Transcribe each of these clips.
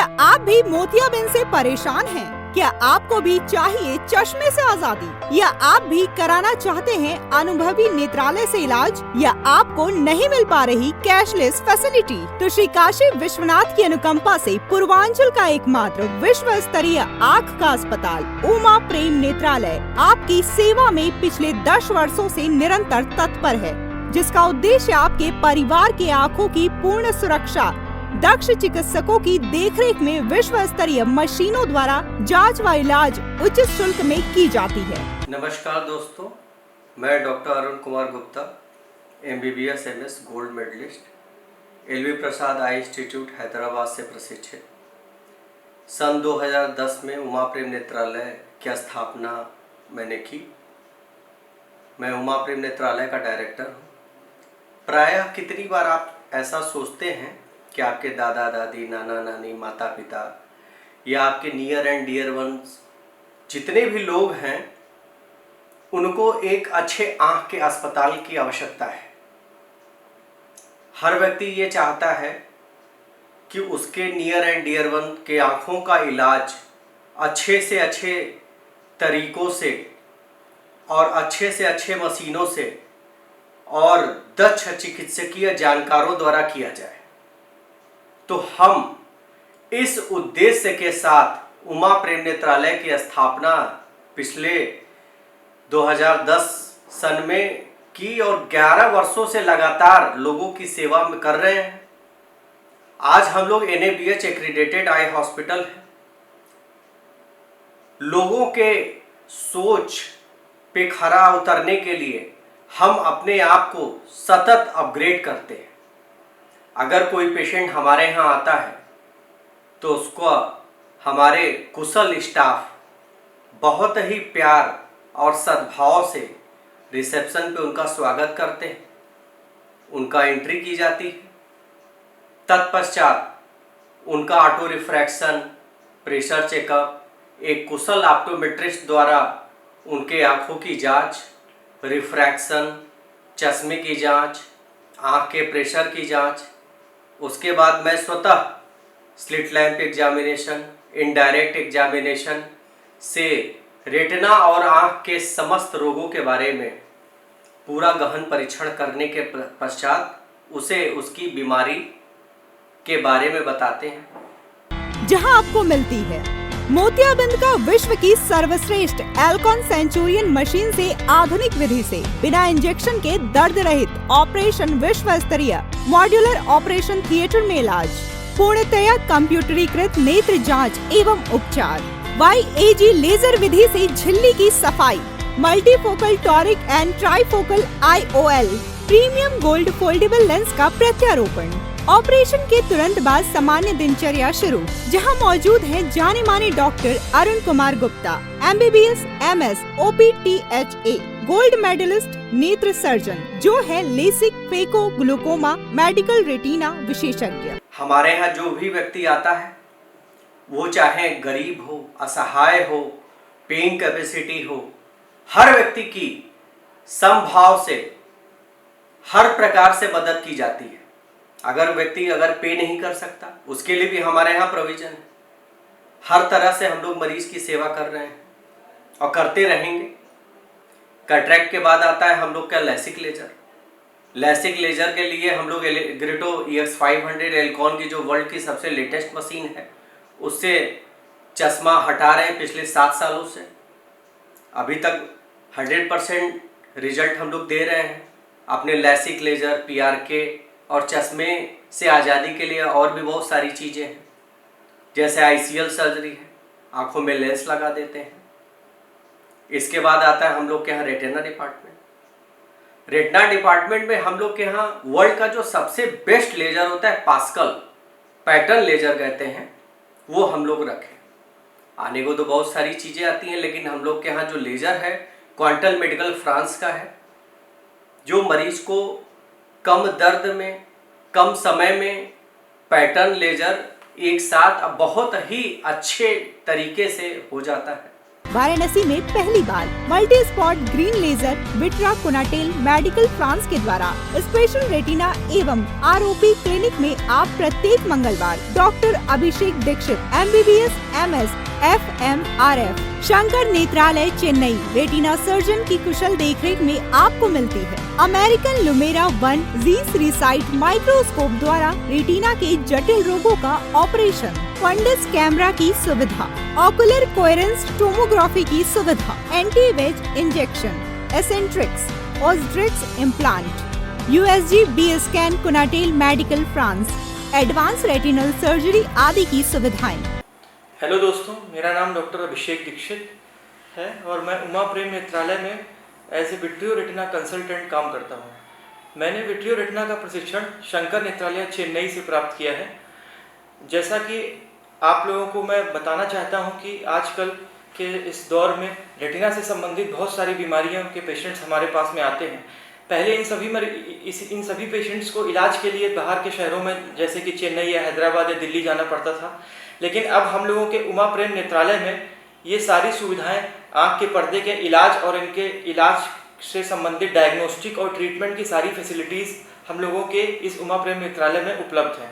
आप भी मोतियाबिंद से परेशान हैं? क्या आपको भी चाहिए चश्मे से आजादी, या आप भी कराना चाहते हैं अनुभवी नेत्रालय से इलाज, या आपको नहीं मिल पा रही कैशलेस फैसिलिटी? तो श्री काशी विश्वनाथ की अनुकंपा से पूर्वांचल का एकमात्र विश्व स्तरीय आँख का अस्पताल उमा प्रेम नेत्रालय आपकी सेवा में पिछले 10 वर्षों से निरंतर तत्पर है, जिसका उद्देश्य आपके परिवार के आँखों की पूर्ण सुरक्षा, दक्ष चिकित्सकों की देखरेख में विश्व स्तरीय मशीनों द्वारा जांच व इलाज उचित शुल्क में की जाती है। नमस्कार दोस्तों, मैं doctor Arun Kumar Gupta, MBBS MS gold medalist, LV Prasad eye institute Hyderabad से प्रशिक्षित। सन 2010 में उमा प्रेम नेत्रालय की स्थापना मैंने की। मैं उमा प्रेम नेत्रालय का डायरेक्टर हूँ। प्रायः कितनी बार आप ऐसा सोचते हैं कि आपके दादा दादी, नाना नानी, माता पिता या आपके नियर एंड डियर वंस जितने भी लोग हैं, उनको एक अच्छे आँख के अस्पताल की आवश्यकता है। हर व्यक्ति ये चाहता है कि उसके नियर एंड डियर वन के आँखों का इलाज अच्छे से अच्छे तरीकों से और अच्छे से अच्छे मशीनों से और दक्ष चिकित्सकीय जानकारों द्वारा किया जाए। तो हम इस उद्देश्य के साथ उमा प्रेम नेत्रालय की स्थापना पिछले 2010 सन में की और 11 वर्षों से लगातार लोगों की सेवा में कर रहे हैं। आज हम लोग NABH एक्रीडेटेड आई हॉस्पिटल है। लोगों के सोच पे खरा उतरने के लिए हम अपने आप को सतत अपग्रेड करते हैं। अगर कोई पेशेंट हमारे यहाँ आता है तो उसको हमारे कुशल स्टाफ बहुत ही प्यार और सद्भाव से रिसेप्शन पे उनका स्वागत करते हैं, उनका एंट्री की जाती है। तत्पश्चात उनका ऑटो रिफ्रैक्शन, प्रेशर चेकअप, एक कुशल ऑप्टोमेट्रिस्ट द्वारा उनके आँखों की जांच, रिफ्रैक्शन, चश्मे की जांच, आँख के प्रेशर की जांच। उसके बाद मैं स्वतः slit lamp examination, indirect examination से रेटिना और आँख के समस्त रोगों के बारे में पूरा गहन परीक्षण करने के पश्चात उसे उसकी बीमारी के बारे में बताते हैं। जहां आपको मिलती है मोतियाबिंद का विश्व की सर्वश्रेष्ठ एल्कॉन सेंचुरियन मशीन से आधुनिक विधि से बिना इंजेक्शन के दर्द रहित ऑपरेशन, विश्व स्तरीय मॉड्यूलर ऑपरेशन थिएटर में इलाज, पूर्णतया कंप्यूटरीकृत नेत्र जांच एवं उपचार, YAG लेजर विधि से झिल्ली की सफाई, multifocal toric and trifocal IOL, premium gold foldable lens का प्रत्यारोपण। ऑपरेशन के तुरंत बाद सामान्य दिनचर्या शुरू, जहां मौजूद हैं जाने माने doctor Arun Kumar Gupta, MBBS MS OPTHA gold medalist नेत्र सर्जन, जो है LASIK, phaco, glaucoma, medical retina विशेषज्ञ। हमारे यहाँ जो भी व्यक्ति आता है, वो चाहे गरीब हो, असहाय हो, पेइंग कैपेसिटी हो, हर व्यक्ति की समभाव से हर प्रकार से मदद की जाती है। अगर व्यक्ति पे नहीं कर सकता, उसके लिए भी हमारे यहाँ प्रोविजन है। हर तरह से हम लोग मरीज की सेवा कर रहे हैं और करते रहेंगे। कैटरेक्ट के बाद आता है हम लोग का लैसिक लेजर। लैसिक लेजर के लिए हम लोग ग्रिटो EX500 एल्कॉन की जो वर्ल्ड की सबसे लेटेस्ट मशीन है, उससे चश्मा हटा रहे हैं पिछले 7 सालों से। अभी तक 100% रिजल्ट हम लोग दे रहे हैं अपने लैसिक लेजर, PRK और चश्मे से आज़ादी के लिए। और भी बहुत सारी चीज़ें हैं, जैसे ICL सर्जरी है, आँखों में लेंस लगा देते हैं। इसके बाद आता है हम लोग के यहाँ रेटिना डिपार्टमेंट। रेटिना डिपार्टमेंट में हम लोग के यहाँ वर्ल्ड का जो सबसे बेस्ट लेजर होता है, पास्कल पैटर्न लेजर कहते हैं, वो हम लोग रखें। आने को तो बहुत सारी चीज़ें आती हैं, लेकिन हम लोग के यहाँ जो लेजर है क्वांटल मेडिकल फ्रांस का है, जो मरीज को कम दर्द में, कम समय में पैटर्न लेजर एक साथ बहुत ही अच्छे तरीके से हो जाता है। वाराणसी में पहली बार multi spot green laser Vitra Quantel medical France के द्वारा स्पेशल रेटिना एवं आरओपी क्लिनिक में आप प्रत्येक मंगलवार doctor Abhishek Dixit MBBS MS FMRF Shankar Netralaya Chennai retina surgeon की कुशल देखरेख में आपको मिलती है American Lumera 1 Z sight microscope द्वारा रेटिना के जटिल रोगों का ऑपरेशन, फंडस कैमरा की सुविधा, ऑकुलर कोहेरेंस टोमोग्राफी की सुविधा, anti VEGF injection, Accentrix, Ozurdex implant, USG B scan Quantel medical France, advance retinal surgery आदि की सुविधाएं। हेलो दोस्तों, मेरा नाम डॉक्टर अभिषेक दीक्षित है और मैं उमा प्रेम नेत्रालय में as a vitreo retina consultant काम करता हूँ। मैंने विट्रियो रेटिना का प्रशिक्षण शंकर नेत्रालय चेन्नई से प्राप्त किया है। जैसा कि आप लोगों को मैं बताना चाहता हूँ कि आजकल के इस दौर में रेटिना से संबंधित बहुत सारी बीमारियों के पेशेंट्स हमारे पास में आते हैं। पहले इन सभी पेशेंट्स को इलाज के लिए बाहर के शहरों में जैसे कि चेन्नई या हैदराबाद या दिल्ली जाना पड़ता था, लेकिन अब हम लोगों के उमा प्रेम नेत्रालय में ये सारी सुविधाएं आँख के पर्दे के इलाज और इनके इलाज से संबंधित डायग्नोस्टिक और ट्रीटमेंट की सारी फैसिलिटीज़ हम लोगों के इस उमा प्रेम नेत्रालय में उपलब्ध हैं।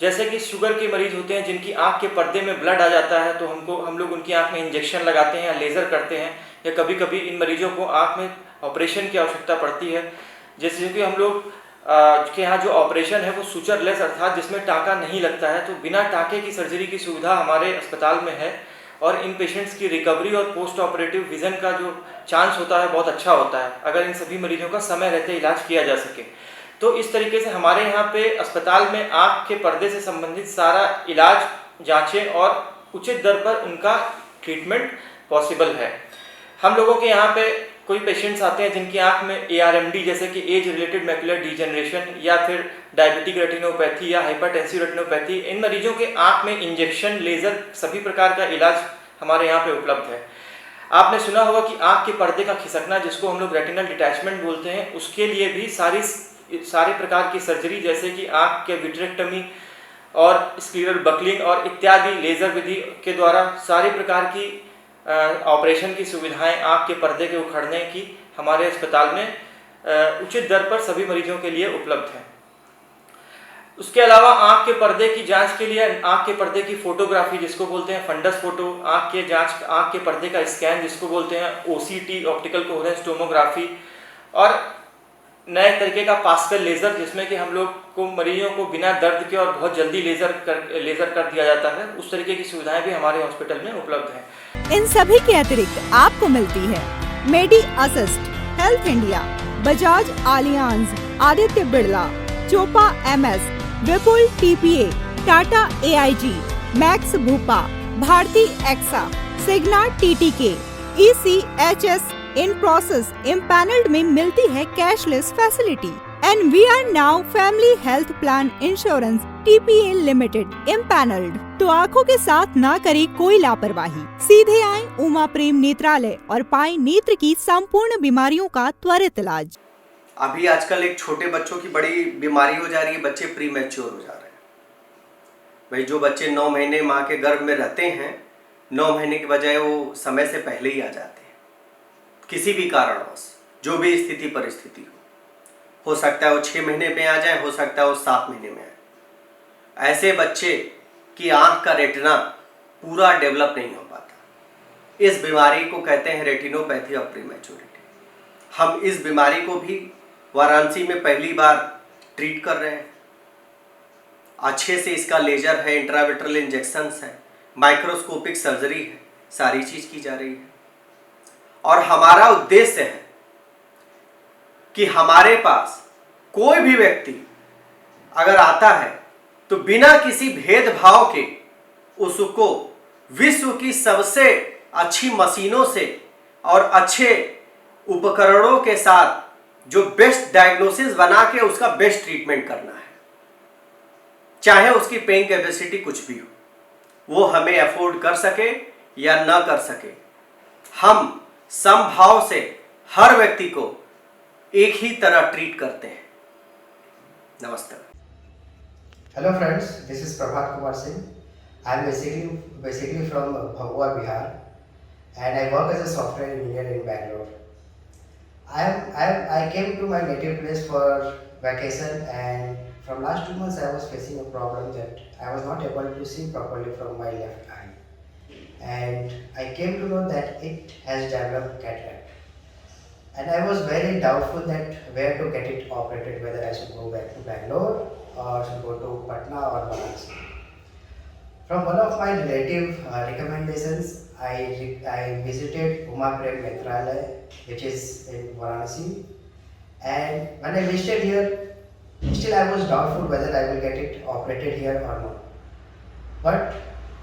जैसे कि शुगर के मरीज होते हैं जिनकी आँख के पर्दे में ब्लड आ जाता है, तो हम लोग उनकी आँख में इंजेक्शन लगाते हैं या लेज़र करते हैं, या कभी कभी इन मरीजों को आँख में ऑपरेशन की आवश्यकता पड़ती है। जैसे कि हम लोग के यहाँ जो ऑपरेशन है वो सुचरलेस अर्थात जिसमें टाँका नहीं लगता है, तो बिना टाँके की सर्जरी की सुविधा हमारे अस्पताल में है और इन पेशेंट्स की रिकवरी और पोस्ट ऑपरेटिव विजन का जो चांस होता है बहुत अच्छा होता है अगर इन सभी मरीजों का समय रहते इलाज किया जा सके। तो इस तरीके से हमारे यहाँ पे अस्पताल में आँख के पर्दे से संबंधित सारा इलाज, जाँचें और उचित दर पर उनका ट्रीटमेंट पॉसिबल है। हम लोगों के यहाँ पे कोई पेशेंट्स आते हैं जिनकी आंख में ARMD जैसे कि एज रिलेटेड मैकुलर डिजेनरेशन या फिर डायबिटिक रेटिनोपैथी या हाइपरटेंसिव रेटिनोपैथी, इन मरीजों के आंख में इंजेक्शन, लेजर सभी प्रकार का इलाज हमारे यहाँ पे उपलब्ध है। आपने सुना होगा कि आंख के पर्दे का खिसकना जिसको हम लोग रेटिनल डिटैचमेंट बोलते हैं, उसके लिए भी सारे प्रकार की सर्जरी जैसे कि आंख के विट्रेक्टमी और स्क्लीरल बकलिंग और इत्यादि लेजर विधि के द्वारा सारे प्रकार की ऑपरेशन की सुविधाएं आँख के पर्दे के उखड़ने की हमारे अस्पताल में उचित दर पर सभी मरीजों के लिए उपलब्ध है। उसके अलावा आँख के पर्दे की जांच के लिए आँख के पर्दे की फोटोग्राफी जिसको बोलते हैं फंडस फोटो, आँख के पर्दे का स्कैन जिसको बोलते हैं OCT ऑप्टिकल कोहेरेंस टोमोग्राफी, और नए तरीके का पास्कल लेज़र जिसमें कि हम लोग को मरीजों को बिना दर्द के और बहुत जल्दी लेज़र कर दिया जाता है, उस तरीके की सुविधाएं भी हमारे हॉस्पिटल में उपलब्ध हैं। इन सभी के अतिरिक्त आपको मिलती है Medi Assist, health India, Bajaj Allianz, Aditya Birla, Chola MS, Vipul TPA, Tata AIG, Max Bupa, Bharti Axa, Cigna TTK, ECHS in process empanelled में मिलती है cashless facility and we are now family health plan insurance TPA limited empanelled. तो आँखों के साथ ना करे कोई लापरवाही, सीधे आए उमा प्रेम नेत्रालय और पाए नेत्र की संपूर्ण बीमारियों का त्वरित इलाज। अभी आजकल एक छोटे बच्चों की बड़ी बीमारी हो जा रही है, बच्चे प्री मैच्योर हो जा रहे हैं। भाई जो बच्चे 9 महीने माँ के गर्भ में रहते हैं, 9 महीने के बजाय वो समय से पहले ही आ जाते हैं किसी भी कारणवश, जो भी स्थिति परिस्थिति हो सकता है वो 6 महीने में आ जाए, हो सकता है वो 7 महीने में आए। ऐसे बच्चे की आंख का रेटिना पूरा डेवलप नहीं हो पाता। इस बीमारी को कहते हैं रेटिनोपैथी ऑफ प्रीमैच्योरिटी। हम इस बीमारी को भी वाराणसी में पहली बार ट्रीट कर रहे हैं। अच्छे से इसका लेजर है, इंट्राविट्रल इंजेक्शंस है, माइक्रोस्कोपिक सर्जरी है, सारी चीज़ की जा रही है। और हमारा उद्देश्य है कि हमारे पास कोई भी व्यक्ति अगर आता है तो बिना किसी भेदभाव के उसको विश्व की सबसे अच्छी मशीनों से और अच्छे उपकरणों के साथ जो बेस्ट डायग्नोसिस बना के उसका बेस्ट ट्रीटमेंट करना है, चाहे उसकी पेइंग कैपेसिटी कुछ भी हो, वो हमें अफोर्ड कर सके या ना कर सके। हम समभाव से हर व्यक्ति को एक ही तरह ट्रीट करते हैं। नमस्कार। Hello friends, this is Prabhat Kumar Singh. I am basically from Bhagwa, Bihar, and I work as a software engineer in Bangalore. I came to my native place for vacation, and from last 2 months I was facing a problem that I was not able to see properly from my left eye, and I came to know that it has developed cataract, and I was very doubtful that where to get it operated, whether I should go back to Bangalore or should go to Patna or Varanasi. From one of my relative recommendations, I visited Uma Prem Netralaya, which is in Varanasi, and when I visited here, still I was doubtful whether I will get it operated here or not. But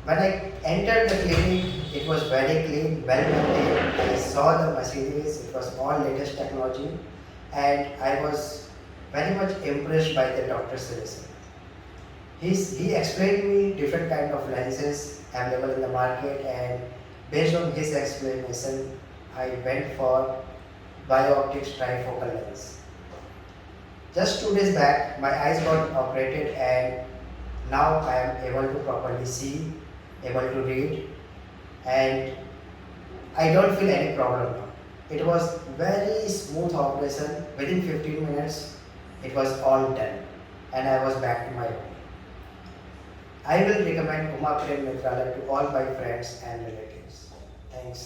when I entered the clinic, it was very clean, well maintained. I saw the machineries, it was all latest technology, and I was very much impressed by the doctor's suggestion. He explained me different kind of lenses available in the market, and based on his explanation, I went for BioOptics trifocal lens. Just 2 days back, my eyes got operated, and now I am able to properly see, able to read, and I don't feel any problem now. It was very smooth operation. Within 15 minutes, it was all done, and I was back to my home. I will recommend Uma Prem Netralaya to all my friends and relatives. Thanks.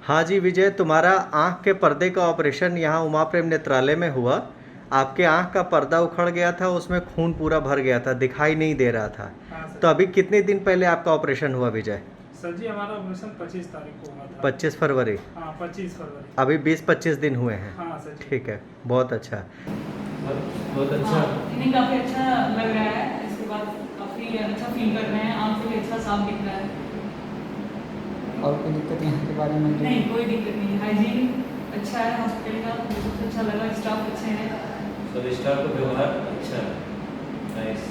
हाँ जी विजय, तुम्हारा आँख के पर्दे का operation यहाँ उमा प्रेम नेत्रालय में हुआ। आपके आँख का पर्दा उखड़ गया था, उसमें खून पूरा भर गया था, दिखाई नहीं दे रहा था। हाँ सर। तो अभी कितने दिन पहले आपका ऑपरेशन हुआ विजय? सर जी हमारा ऑपरेशन 25 तारीख को हुआ था। 25 फरवरी। हाँ 25 फरवरी। अभी 20-25 दिन हुए हैं। हाँ सर जी। ठीक है, बहुत अच्छा। बहुत अच्छा। इन्हें काफ़ी अच्छा लग रहा है, इसके बाद काफ़ी अच्छा फील कर रहे हैं, आँख से भी अच्छा साफ दिख रहा है। और कोई दिक्कत यहाँ के बारे में? नहीं कोई दिक्कत नहीं, हाइजीन अच्छा है हॉस्पिटल का, मुझे सबसे अच्छा लगा, स्टाफ अच्छे हैं। सब स्टाफ का व्यवहार अच्छा है, नाइस।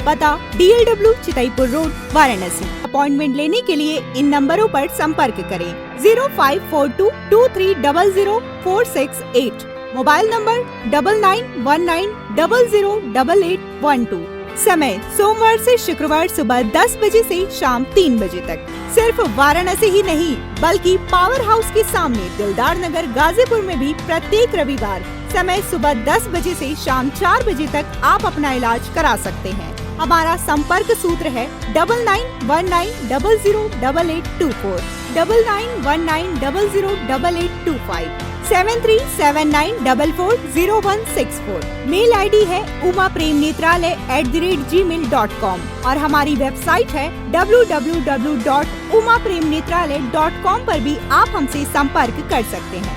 पता DLW Chitaipur road, Varanasi. Appointment लेने के लिए इन नंबरों पर संपर्क करें 0542230046 मोबाइल नंबर 9919008812। समय सोमवार से शुक्रवार सुबह 10 बजे से शाम 3 बजे तक। सिर्फ वाराणसी ही नहीं बल्कि पावर हाउस के सामने दिलदार नगर गाजीपुर में भी प्रत्येक रविवार समय सुबह 10 बजे से शाम 4 बजे तक आप अपना इलाज करा सकते हैं। हमारा संपर्क सूत्र है 9919008824, 9919008825, 7379440164। मेल आईडी है umapremnetralaya@gmail.com और हमारी वेबसाइट है www.umapremnetralaya.com पर भी आप हमसे संपर्क कर सकते हैं।